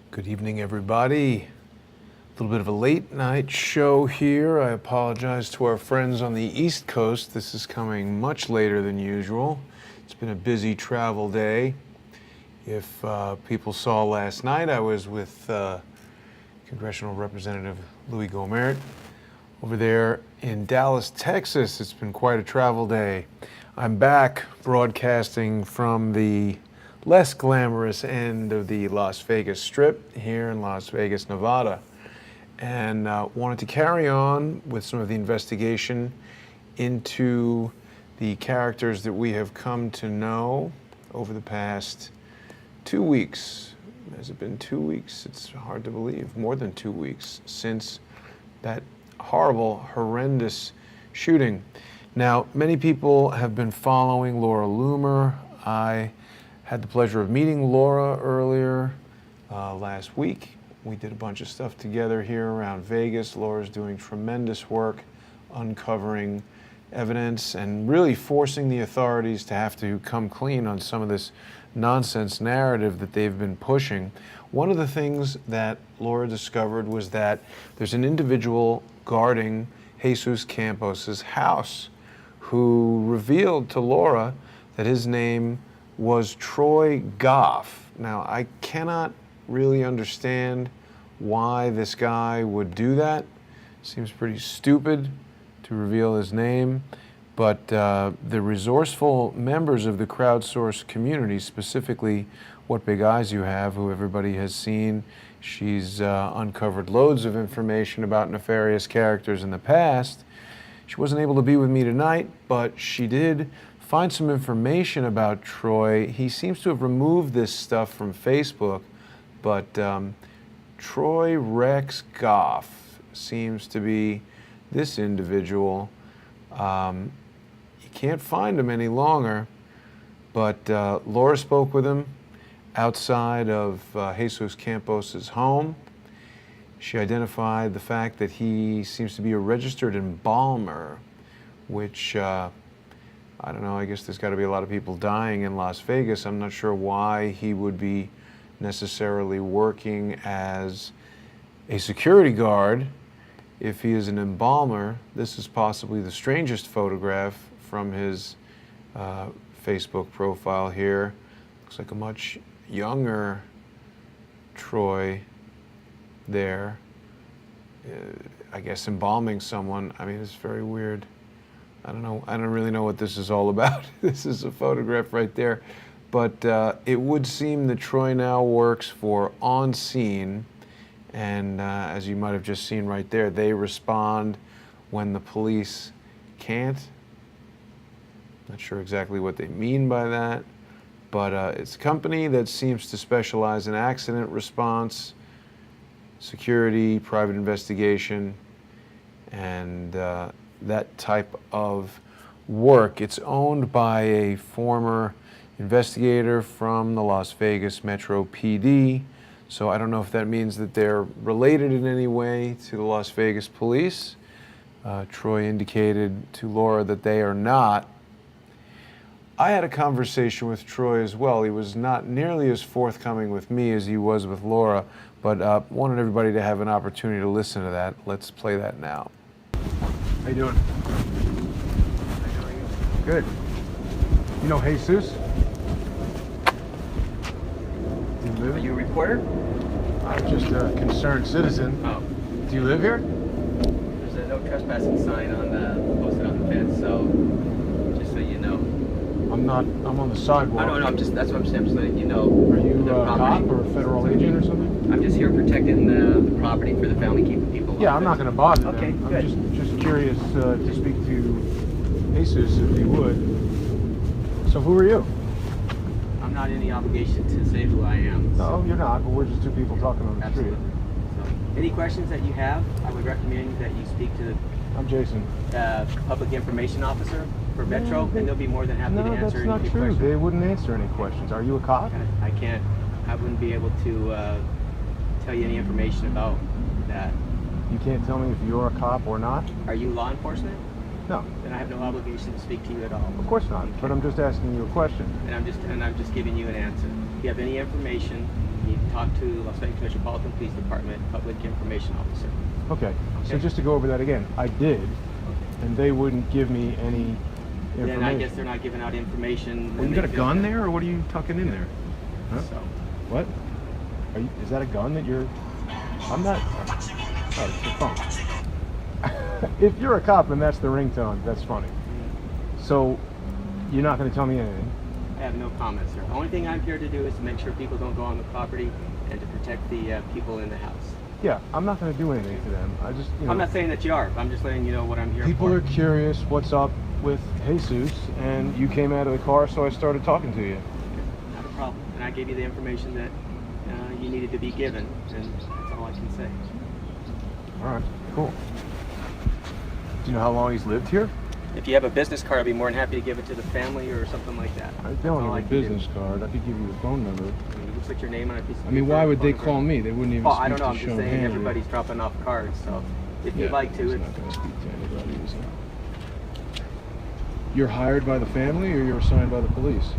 Good evening, everybody. A little bit of a late night show here. I apologize to our friends on the East Coast. This is coming much later than usual. It's been a busy travel day. If people saw last night, I was with Congressional Representative Louis Gohmert over there in Dallas, Texas. It's been quite a travel day. I'm back broadcasting from the less glamorous end of the Las Vegas Strip here in Las Vegas, Nevada, and wanted to carry on with some of the investigation into the characters that we have come to know over the past 2 weeks. Has it been 2 weeks? It's hard to believe. More than 2 weeks since that horrible, horrendous shooting. Now, many people have been following Laura Loomer. I had the pleasure of meeting Laura earlier last week. We did a bunch of stuff together here around Vegas. Laura's doing tremendous work uncovering evidence and really forcing the authorities to have to come clean on some of this nonsense narrative that they've been pushing. One of the things that Laura discovered was that there's an individual guarding Jesus Campos' house who revealed to Laura that his name was Troy Goff. Now, I cannot really understand why this guy would do that. Seems pretty stupid to reveal his name, but the resourceful members of the Crowdsource community, specifically What Big Eyes You Have, who everybody has seen, she's uncovered loads of information about nefarious characters in the past. She wasn't able to be with me tonight, but she did find some information about Troy. He seems to have removed this stuff from Facebook, but Troy Rex Goff seems to be this individual. You can't find him any longer, but Laura spoke with him outside of Jesus Campos' home. She identified the fact that he seems to be a registered embalmer, which I don't know, I guess there's got to be a lot of people dying in Las Vegas. I'm not sure why he would be necessarily working as a security guard if he is an embalmer. This is possibly the strangest photograph from his Facebook profile here. Looks like a much younger Troy there. I guess embalming someone. I mean, it's very weird. I don't know. I don't really know what this is all about. This is a photograph right there. But it would seem that Troy now works for On Scene. And as you might have just seen right there, they respond when the police can't. Not sure exactly what they mean by that. But it's a company that seems to specialize in accident response, security, private investigation, and that type of work. It's owned by a former investigator from the Las Vegas Metro PD. So I don't know if that means that they're related in any way to the Las Vegas police. Troy indicated to Laura that they are not. I had a conversation with Troy as well. He was not nearly as forthcoming with me as he was with Laura, but wanted everybody to have an opportunity to listen to that. Let's play that now. How you doing? How are you? Good. You know Jesus? Do you live? Are you a reporter? I'm just a concerned citizen. Oh. Do you live here? There's a no trespassing sign posted on the fence, so just so you know. I'm on the sidewalk. I don't know, that's what I'm saying, just letting you know. Are you a cop or a federal agent or something? I'm just here protecting the property for the family, keeping people. Yeah, I'm not going to bother them. Okay, good. I'm just curious to speak to Jesus, if you would. So who are you? I'm not in the obligation to say who I am. No, you're not, but we're just two people talking on the Absolutely. street. So, any questions that you have, I would recommend that you speak to I'm Jason. the public information officer for Metro, and they'll be more than happy to answer that's any not true. questions. They wouldn't answer any questions. Are you a cop? I wouldn't be able to tell you any information about that. You can't tell me if you're a cop or not? Are you law enforcement? No. Then I have no obligation to speak to you at all. Of course not, but I'm just asking you a question. And I'm just giving you an answer. If you have any information, you talk to Las Vegas Metropolitan Police Department Public Information Officer. Okay. So Okay. just to go over that again, I did, and they wouldn't give me any information. Then I guess they're not giving out information. Well, when you they got a feel gun that- there, or what are you tucking in there? Huh? So, What? Is that a gun that you're? I'm not. Oh, it's your phone. If you're a cop and that's the ringtone, that's funny. So, you're not going to tell me anything. I have no comments, sir. The only thing I'm here to do is to make sure people don't go on the property and to protect the people in the house. Yeah, I'm not going to do anything to them. I just, I'm not saying that you are. I'm just letting you know what I'm here people for. are curious what's up with Jesus, and you came out of the car, so I started talking to you. Not a problem. And I gave you the information that you needed to be given, and that's all I can say. All right, cool. Do you know how long he's lived here? If you have a business card, I'd be more than happy to give it to the family or something like that. I That's don't all have a can do. business card. I could give you the phone number. I mean, you can put your name on a piece of I mean, paper, why would they phone call number. me? They wouldn't even Well, speak I don't know. to I'm just Sean saying Hanley. everybody's dropping off cards, so if you'd like to, he's it's not going to speak to anybody, is he? You're hired by the family, or you're assigned by the police?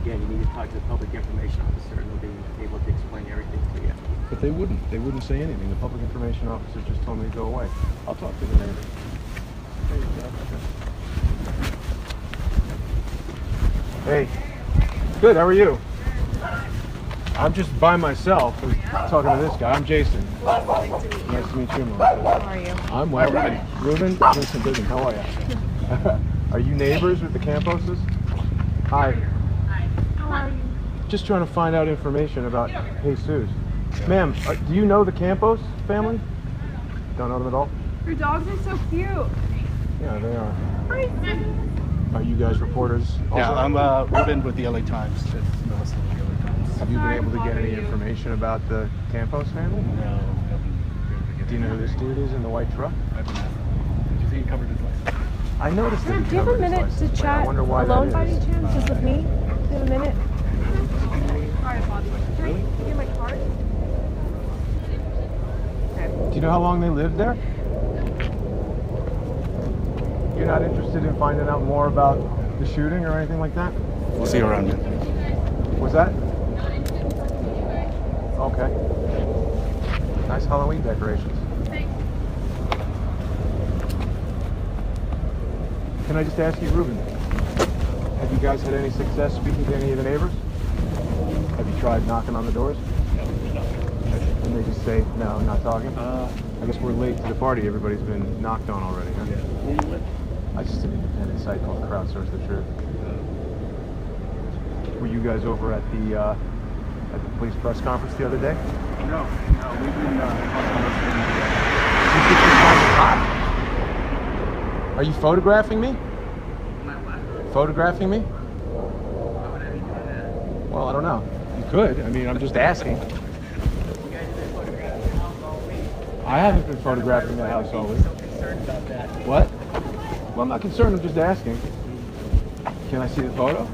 again, you need to talk to the public information officer, and they'll be able to explain everything to you. But they wouldn't. They wouldn't say anything. The public information officer just told me to go away. I'll talk to the neighbor. There you go. Hey. Good, how are you? I'm just by myself talking to this guy. I'm Jason. Nice to meet you, Melissa. How are you? I'm well. Ruben? Vincent Goodman, how are you? Are you neighbors with the Camposes? Hi. How are you? Just trying to find out information about Jesus. Ma'am, do you know the Campos family? Don't know them at all? Your dogs are so cute. Yeah, they are. Hi. Are you guys reporters? Yeah, also? I'm Ruben with the LA Times. It's Melissa with the LA Times. Have you been Sorry able to to get bother any you. information about the Campos family? No, haven't been able to get Do you know who this dude is in the white truck? I've been asking. Did you see he covered his license? I noticed that Do he you have a covered his minute license to plate. I chat wonder why alone that by is. any chance? Just with me? Do you have a minute? Sorry, Bobby. Can I get my card? Okay. Do you know how long they lived there? You're not interested in finding out more about the shooting or anything like that? We'll see you around, man. Was that? Okay. Nice Halloween decorations. Can I just ask you, Ruben, have you guys had any success speaking to any of the neighbors? Have you tried knocking on the doors? And they just say, no, not talking? I guess we're late to the party. Everybody's been knocked on already, huh? Where you live? I just an independent site called Crowdsource the Truth. Were you guys over at the police press conference the other day? No, we've been You think you're finding hot? Are you photographing me? Photographing me? Why would I be doing that? Well, I don't know. You could. I mean, I'm just asking. You guys have been photographing the house all week. I haven't been photographing the house all week. So concerned about that. What? Well, I'm not concerned. I'm just asking. Can I see the photo?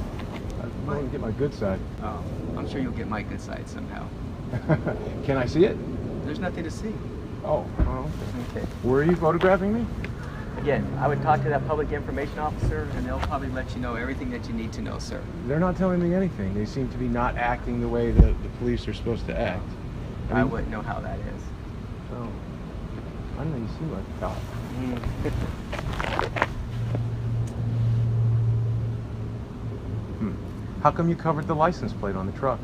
I want to get my good side. Oh, I'm sure you'll get my good side somehow. Can I see it? There's nothing to see. Oh, okay. Okay. Were you photographing me? Again, I would talk to that public information officer, and they'll probably let you know everything that you need to know, sir. They're not telling me anything. They seem to be not acting the way that the police are supposed to act. I wouldn't know how that is. Oh. I don't know. You seem like a cop. How come you covered the license plate on the truck?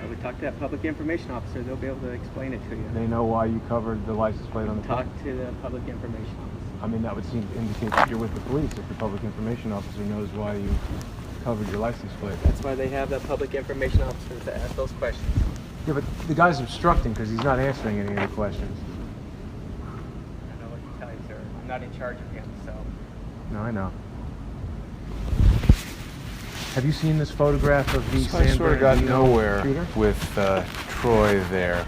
I would talk to that public information officer. They'll be able to explain it to you. They know why you covered the license plate on the truck? Talk to the public information officer. I mean, that would seem to indicate that you're with the police if the public information officer knows why you covered your license plate. That's why they have the public information officer to ask those questions. Yeah, but the guy's obstructing because he's not answering any of the questions. I don't know what to tell you, sir. I'm not in charge of him, so. No, I know. Have you seen this photograph of the So I San sort of got Bernardino nowhere shooter? with Troy there.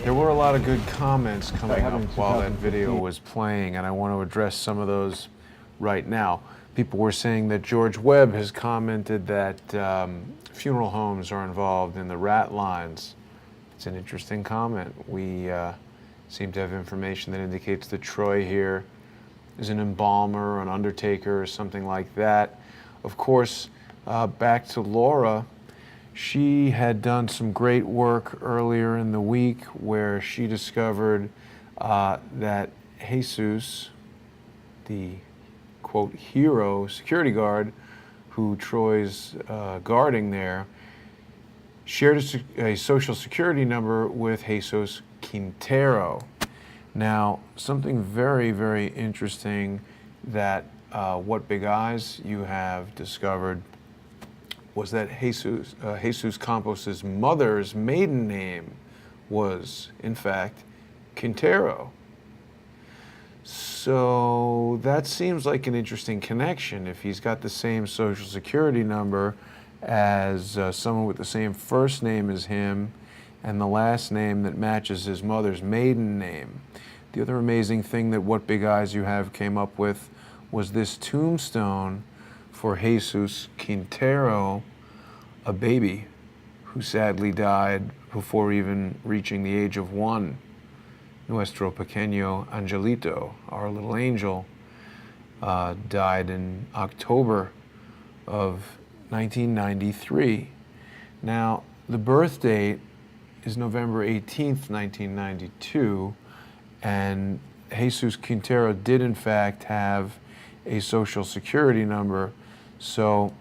There were a lot of good comments coming up happened in while that video 2015. was playing, and I want to address some of those right now. People were saying that George Webb has commented that funeral homes are involved in the rat lines. It's an interesting comment. We seem to have information that indicates that Troy here is an embalmer, an undertaker, or something like that. Of course, back to Laura, She had done some great work earlier in the week where she discovered that Jesus, the quote hero security guard who Troy's guarding there, shared a social security number with Jesus Quintero. Now, something very, very interesting that What Big Eyes you have discovered was that Jesus Campos' mother's maiden name was, in fact, Quintero. So that seems like an interesting connection. If he's got the same social security number as someone with the same first name as him and the last name that matches his mother's maiden name. The other amazing thing that What Big Eyes You Have came up with was this tombstone for Jesus Quintero, a baby who sadly died before even reaching the age of 1. Nuestro pequeño angelito, our little angel, died in October of 1993. Now, the birth date is November 18th, 1992, and Jesus Quintero did in fact have a social security number, so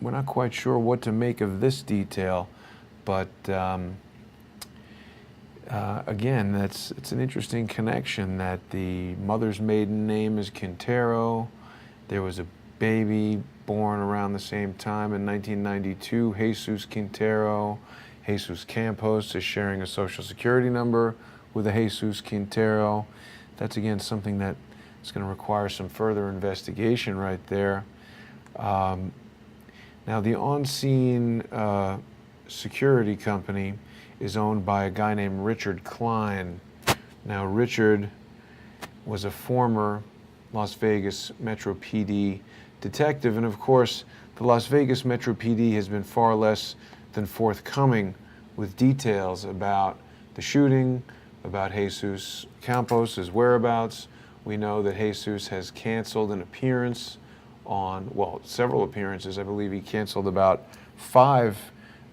we're not quite sure what to make of this detail, but again, it's an interesting connection that the mother's maiden name is Quintero. There was a baby born around the same time in 1992, Jesus Quintero. Jesus Campos is sharing a social security number with a Jesus Quintero. That's again something that is going to require some further investigation right there. Now, the on-scene security company is owned by a guy named Richard Klein. Now, Richard was a former Las Vegas Metro PD detective, and of course, the Las Vegas Metro PD has been far less than forthcoming with details about the shooting, about Jesus Campos' whereabouts. We know that Jesus has canceled an appearance on, well, several appearances. I believe he canceled about 5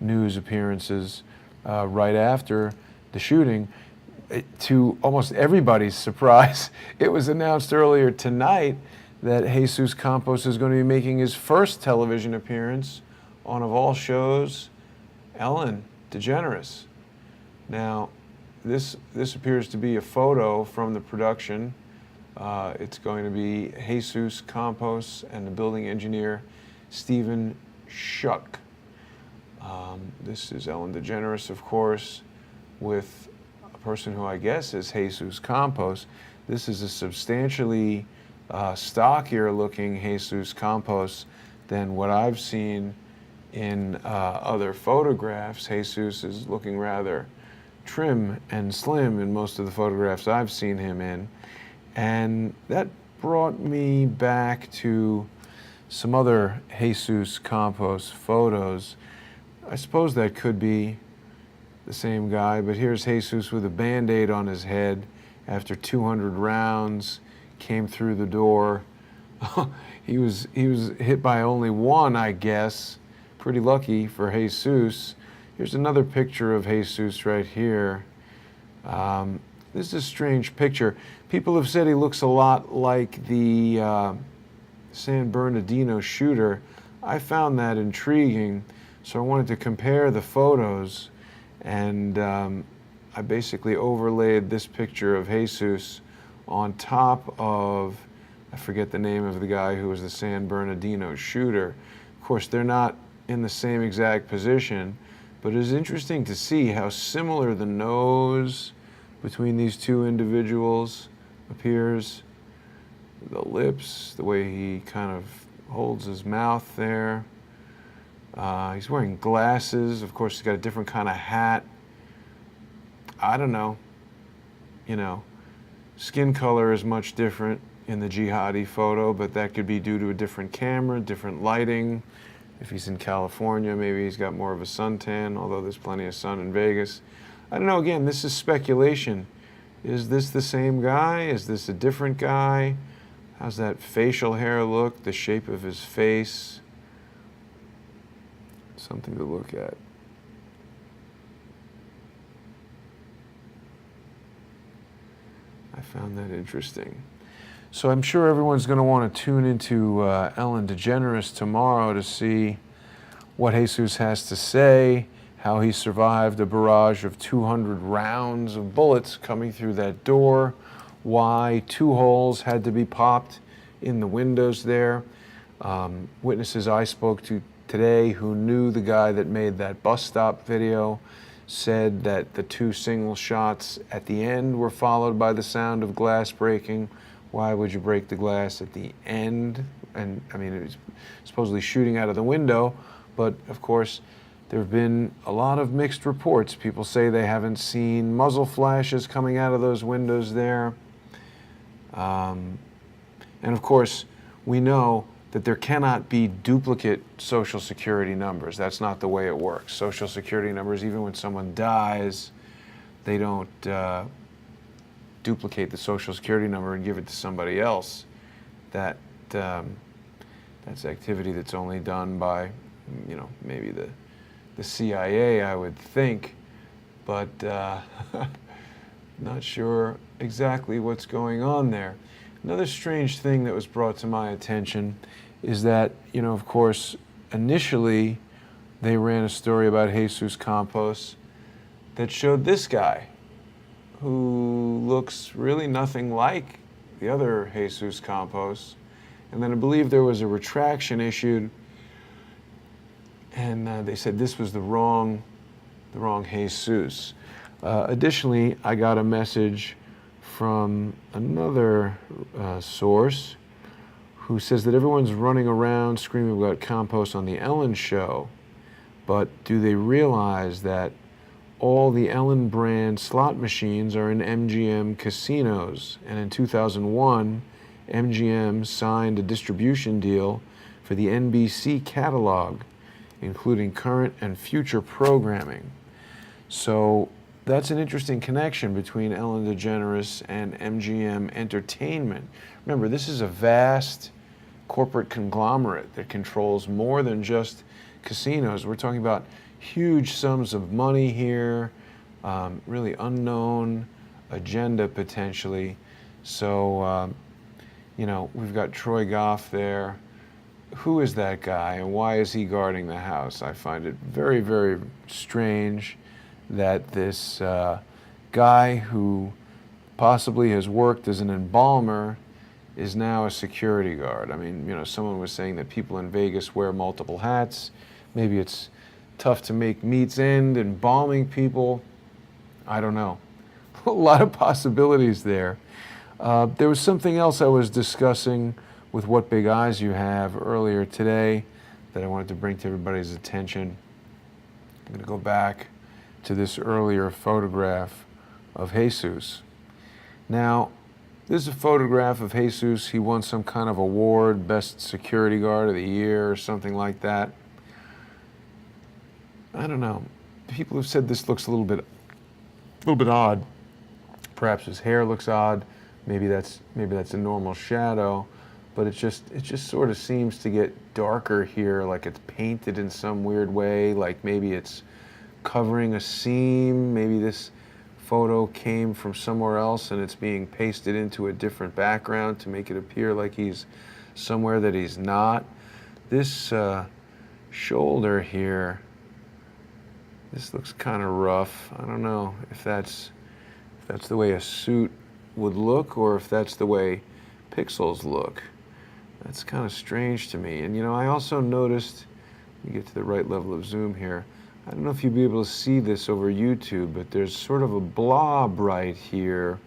news appearances right after the shooting. To almost everybody's surprise, it was announced earlier tonight that Jesus Campos is going to be making his first television appearance on, of all shows, Ellen DeGeneres. Now, this appears to be a photo from the production. It's going to be Jesus Campos and the building engineer, Stephen Schuck. This is Ellen DeGeneres, of course, with a person who I guess is Jesus Campos. This is a substantially stockier looking Jesus Campos than what I've seen in other photographs. Jesus is looking rather trim and slim in most of the photographs I've seen him in. And that brought me back to some other Jesus Campos photos. I suppose that could be the same guy, but here's Jesus with a Band-Aid on his head after 200 rounds came through the door. He was hit by only one, I guess. Pretty lucky for Jesus. Here's another picture of Jesus right here. This is a strange picture. People have said he looks a lot like the San Bernardino shooter. I found that intriguing, so I wanted to compare the photos, and I basically overlaid this picture of Jesus on top of, I forget the name of the guy who was the San Bernardino shooter. Of course, they're not in the same exact position, but it is interesting to see how similar the nose between these two individuals appears. The lips, the way he kind of holds his mouth there. He's wearing glasses. Of course, he's got a different kind of hat. I don't know. You know, skin color is much different in the jihadi photo, but that could be due to a different camera, different lighting. If he's in California, maybe he's got more of a suntan, although there's plenty of sun in Vegas. I don't know, again, this is speculation. Is this the same guy? Is this a different guy? How's that facial hair look? The shape of his face? something to look at. I found that interesting. So I'm sure everyone's going to want to tune into Ellen DeGeneres tomorrow to see what Jesus has to say, how he survived a barrage of 200 rounds of bullets coming through that door, why 2 holes had to be popped in the windows there. Witnesses I spoke to today who knew the guy that made that bus stop video said that the 2 single shots at the end were followed by the sound of glass breaking. Why would you break the glass at the end? And I mean, it was supposedly shooting out of the window, but of course, there have been a lot of mixed reports. People say they haven't seen muzzle flashes coming out of those windows there. And of course, we know that there cannot be duplicate Social Security numbers. That's not the way it works. Social Security numbers, even when someone dies, they don't duplicate the Social Security number and give it to somebody else. That's activity that's only done by, you know, maybe the CIA, I would think, but not sure exactly what's going on there. Another strange thing that was brought to my attention is that, you know, of course, initially they ran a story about Jesus Campos that showed this guy who looks really nothing like the other Jesus Campos. And then I believe there was a retraction issued, and they said this was the wrong Jesus. Additionally, I got a message from another source who says that everyone's running around screaming about Campos on the Ellen show, but do they realize that all the Ellen brand slot machines are in MGM casinos? And in 2001, MGM signed a distribution deal for the NBC catalog, including current and future programming. So that's an interesting connection between Ellen DeGeneres and MGM Entertainment. Remember, this is a vast corporate conglomerate that controls more than just casinos. We're talking about huge sums of money here, really unknown agenda potentially. So, you know, we've got Troy Goff there. Who is that guy and why is he guarding the house? I find it very, very strange that this guy who possibly has worked as an embalmer is now a security guard. I mean, you know, someone was saying that people in Vegas wear multiple hats. Maybe it's tough to make meets end embalming people. I don't know. A lot of possibilities there. There was something else I was discussing with What Big Eyes You Have earlier today that I wanted to bring to everybody's attention. I'm going to go back to this earlier photograph of Jesus. Now, this is a photograph of Jesus. He won some kind of award, Best Security Guard of the Year or something like that. I don't know. People have said this looks a little bit odd. Perhaps his hair looks odd. Maybe that's a normal shadow, but it just sort of seems to get darker here, like it's painted in some weird way, like maybe it's covering a seam. Maybe this photo came from somewhere else and it's being pasted into a different background to make it appear like he's somewhere that he's not. This shoulder here, this looks kind of rough. I don't know if that's the way a suit would look or if that's the way pixels look. That's kind of strange to me. And you know, I also noticed, let me get to the right level of zoom here. I don't know if you'll be able to see this over YouTube, but there's sort of a blob right here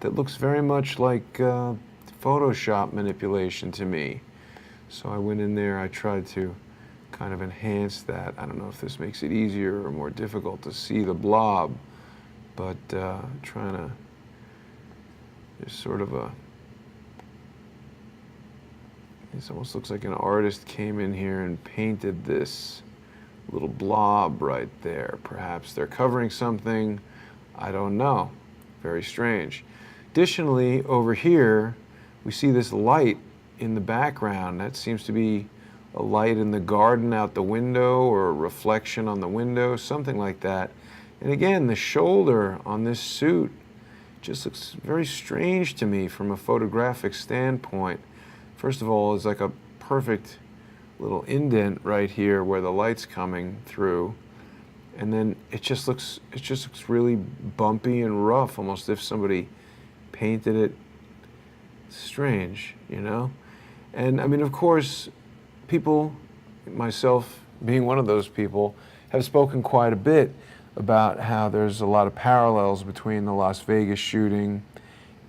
that looks very much like Photoshop manipulation to me. So I went in there, I tried to kind of enhance that. I don't know if this makes it easier or more difficult to see the blob, but trying to, there's sort of a, this almost looks like an artist came in here and painted this little blob right there. Perhaps they're covering something. I don't know. Very strange. Additionally, over here, we see this light in the background. That seems to be a light in the garden out the window or a reflection on the window, something like that. And again, the shoulder on this suit just looks very strange to me from a photographic standpoint. First of all, it's like a perfect little indent right here where the light's coming through. And then it just looks really bumpy and rough, almost if somebody painted it. Strange, you know? And I mean, of course, people, myself being one of those people, have spoken quite a bit about how there's a lot of parallels between the Las Vegas shooting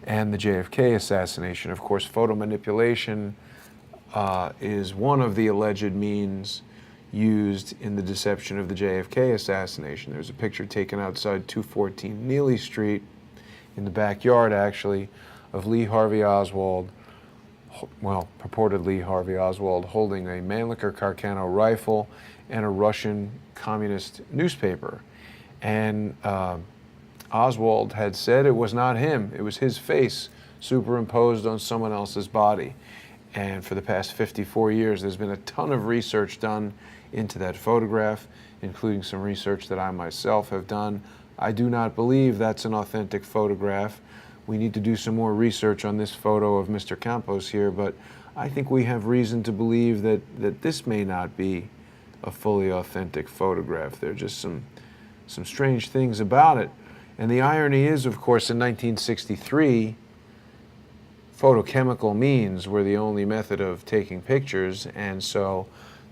and the JFK assassination. Of course, photo manipulation is one of the alleged means used in the deception of the JFK assassination. There's a picture taken outside 214 Neely Street, in the backyard actually, of Lee Harvey Oswald, well, purportedly Harvey Oswald, holding a Mannlicher Carcano rifle and a Russian communist newspaper. And Oswald had said it was not him, it was his face superimposed on someone else's body. And for the past 54 years, there's been a ton of research done into that photograph, including some research that I myself have done. I do not believe that's an authentic photograph. We need to do some more research on this photo of Mr. Campos here, but I think we have reason to believe that this may not be a fully authentic photograph. There are just some strange things about it. And the irony is, of course, in 1963, photochemical means were the only method of taking pictures, and so,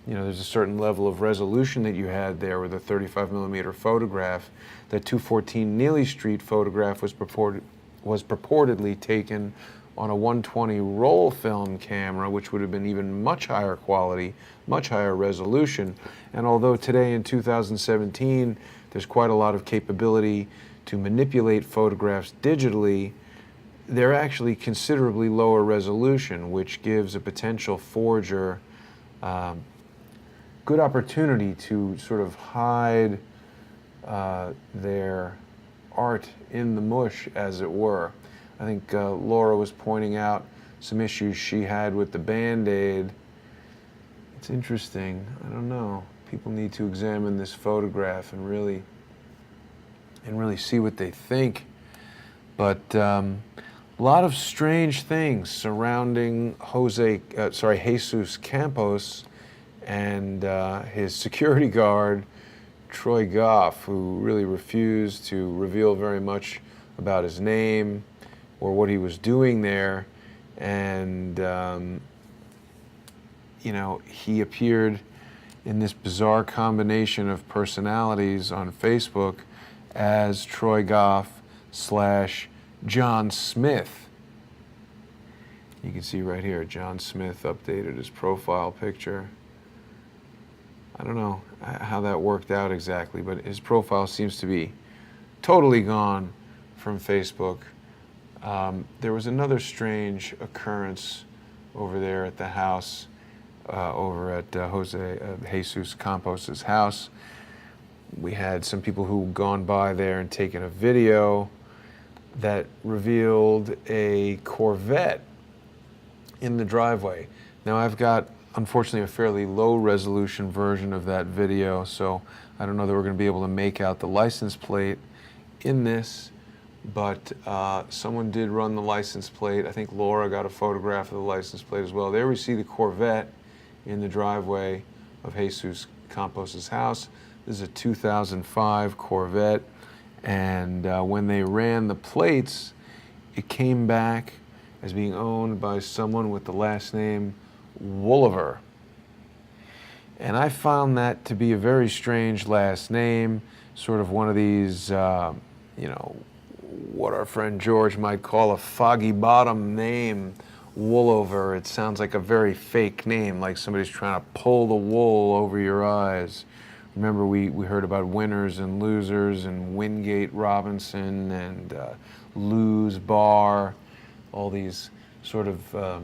you know, there's a certain level of resolution that you had there with a 35mm photograph. That 214 Neely Street photograph was purportedly taken on a 120 roll film camera, which would have been even much higher quality, much higher resolution. And although today in 2017, there's quite a lot of capability to manipulate photographs digitally, they're actually considerably lower resolution, which gives a potential forger good opportunity to sort of hide their art in the mush, as it were. I think Laura was pointing out some issues she had with the Band-Aid. It's interesting. I don't know. People need to examine this photograph and really see what they think. But a lot of strange things surrounding Jesus Campos and his security guard, Troy Goff, who really refused to reveal very much about his name or what he was doing there. And, you know, he appeared in this bizarre combination of personalities on Facebook as Troy Goff / John Smith. You can see right here, John Smith updated his profile picture. I don't know how that worked out exactly, but his profile seems to be totally gone from Facebook. There was another strange occurrence over there at the house, over at Jesus Campos's house. We had some people who gone by there and taken a video that revealed a Corvette in the driveway. Now I've got, unfortunately, a fairly low resolution version of that video, so I don't know that we're going to be able to make out the license plate in this, but someone did run the license plate. I think Laura got a photograph of the license plate as well. There we see the Corvette in the driveway of Jesus Campos's house. This is a 2005 Corvette, and when they ran the plates, it came back as being owned by someone with the last name Wolliver. And I found that to be a very strange last name, sort of one of these, you know, what our friend George might call a foggy bottom name, Woolover. It sounds like a very fake name, like somebody's trying to pull the wool over your eyes. Remember, we heard about winners and losers and Wingate Robinson and Lou's Bar, all these sort of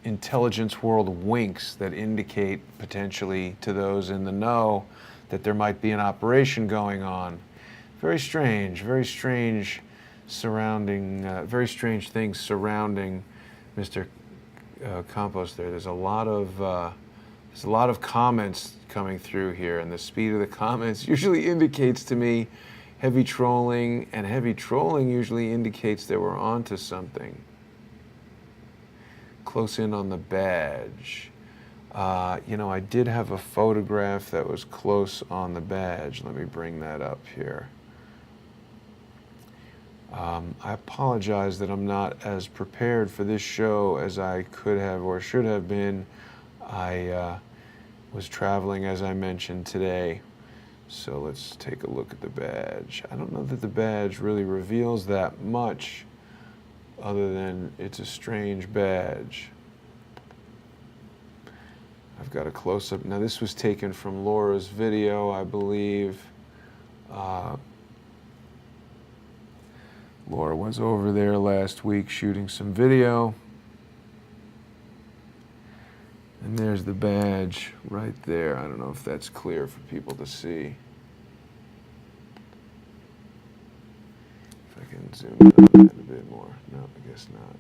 intelligence world winks that indicate potentially to those in the know that there might be an operation going on. Very strange surrounding, very strange things surrounding Mr. Campos there. There's a lot of There's a lot of comments coming through here, and the speed of the comments usually indicates to me heavy trolling, and heavy trolling usually indicates that we're onto something. Close in on the badge. You know, I did have a photograph that was close on the badge. Let me bring that up here. I apologize that I'm not as prepared for this show as I could have or should have been. I was traveling, as I mentioned, today. So let's take a look at the badge. I don't know that the badge really reveals that much, other than it's a strange badge. I've got a close-up. Now this was taken from Laura's video, I believe. Laura was over there last week shooting some video. And there's the badge right there. I don't know if that's clear for people to see. If I can zoom in on that a bit more. No, I guess not.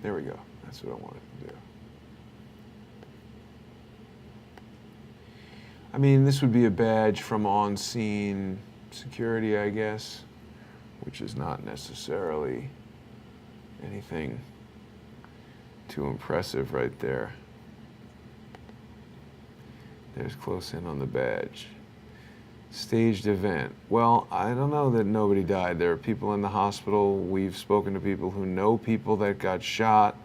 There we go. That's what I wanted to do. I mean, this would be a badge from on-scene security, I guess, which is not necessarily anything too impressive right there. There's close in on the badge. Staged event. Well, I don't know that nobody died. There are people in the hospital. We've spoken to people who know people that got shot.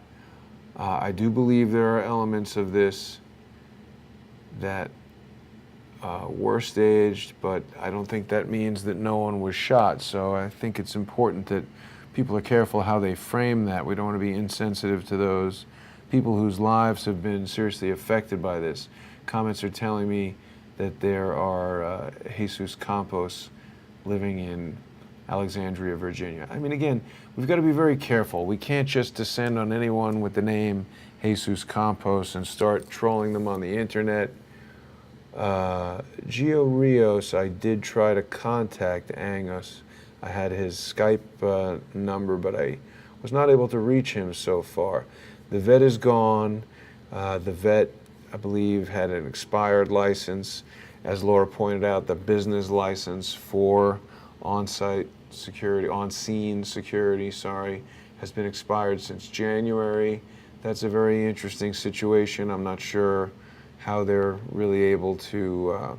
I do believe there are elements of this that were staged, but I don't think that means that no one was shot. So I think it's important that people are careful how they frame that. We don't want to be insensitive to those people whose lives have been seriously affected by this. Comments are telling me that there are Jesus Campos living in Alexandria, Virginia. I mean, again, we've got to be very careful. We can't just descend on anyone with the name Jesus Campos and start trolling them on the internet. Gio Rios, I did try to contact Angus. I had his Skype number, but I was not able to reach him so far. The vet is gone. The vet, I believe, had an expired license. As Laura pointed out, the business license for on-site security, on-scene security, has been expired since January. That's a very interesting situation. I'm not sure how they're really able to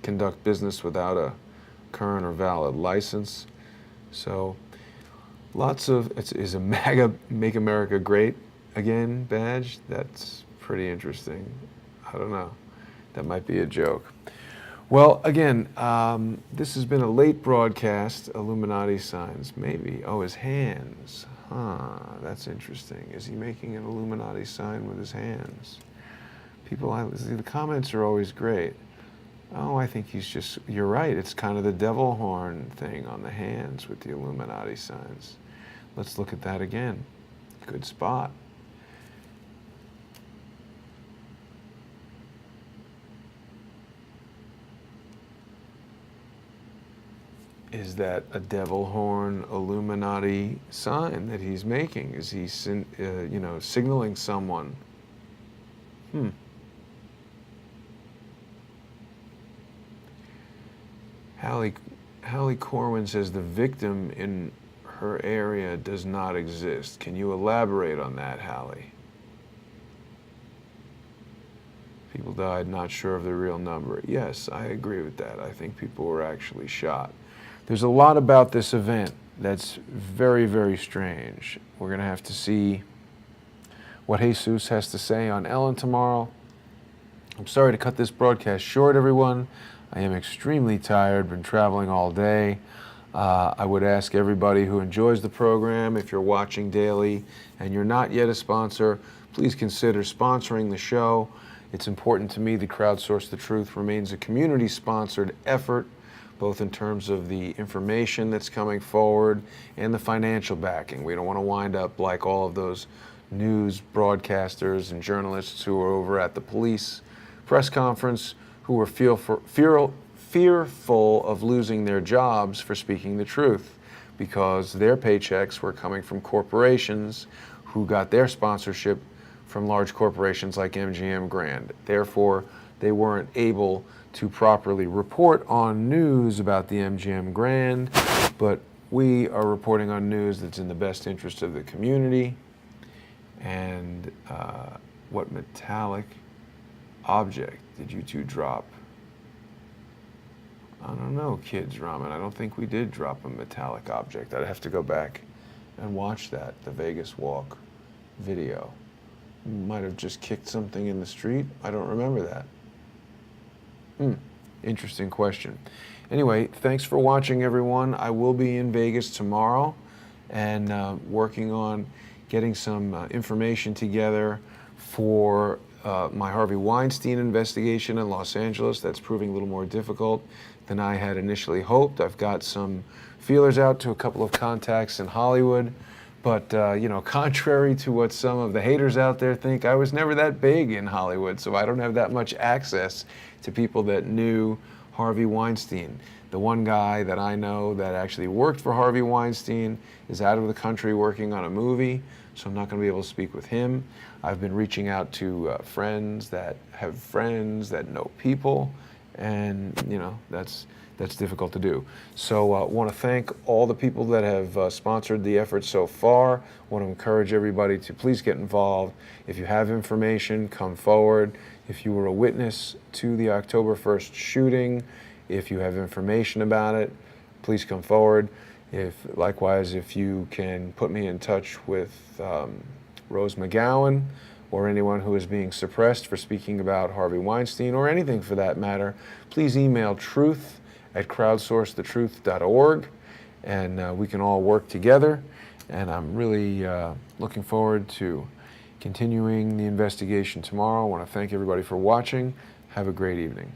conduct business without a current or valid license. So lots of, is a MAGA, Make America Great Again badge? That's pretty interesting. I don't know. That might be a joke. Well, again, this has been a late broadcast. Illuminati signs, maybe. Oh, his hands. Huh, that's interesting. Is he making an Illuminati sign with his hands? People, the comments are always great. Oh, I think he's just, you're right. It's kind of the devil horn thing on the hands with the Illuminati signs. Let's look at that again. Good spot. Is that a devil horn Illuminati sign that he's making? Is he, signaling someone? Hallie Corwin says the victim in her area does not exist. Can you elaborate on that, Hallie? People died, not sure of the real number. Yes, I agree with that. I think people were actually shot. There's a lot about this event that's very, very strange. We're going to have to see what Jesus has to say on Ellen tomorrow. I'm sorry to cut this broadcast short, everyone. I am extremely tired, been traveling all day. I would ask everybody who enjoys the program, if you're watching daily and you're not yet a sponsor, please consider sponsoring the show. It's important to me that Crowdsource the Truth remains a community-sponsored effort, both in terms of the information that's coming forward and the financial backing. We don't want to wind up like all of those news broadcasters and journalists who are over at the police press conference who were fearful of losing their jobs for speaking the truth because their paychecks were coming from corporations who got their sponsorship from large corporations like MGM Grand. Therefore, they weren't able to properly report on news about the MGM Grand, but we are reporting on news that's in the best interest of the community. And what metallic object did you two drop? I don't know, Kids Ramen. I don't think we did drop a metallic object. I'd have to go back and watch that, the Vegas Walk video. Might have just kicked something in the street. I don't remember that. Interesting question. Anyway, thanks for watching, everyone. I will be in Vegas tomorrow and working on getting some information together for my Harvey Weinstein investigation in Los Angeles. That's proving a little more difficult than I had initially hoped. I've got some feelers out to a couple of contacts in Hollywood, but you know, contrary to what some of the haters out there think, I was never that big in Hollywood, so I don't have that much access to people that knew Harvey Weinstein. The one guy that I know that actually worked for Harvey Weinstein is out of the country working on a movie, so I'm not going to be able to speak with him. I've been reaching out to friends that have friends that know people, and you know, that's difficult to do. So I want to thank all the people that have sponsored the effort so far. I want to encourage everybody to please get involved. If you have information, come forward. If you were a witness to the October 1st shooting, if you have information about it, please come forward. Likewise, if you can put me in touch with Rose McGowan or anyone who is being suppressed for speaking about Harvey Weinstein or anything for that matter, please email truth@crowdsourcethetruth.org, and we can all work together. And I'm really looking forward to continuing the investigation tomorrow. I want to thank everybody for watching. Have a great evening.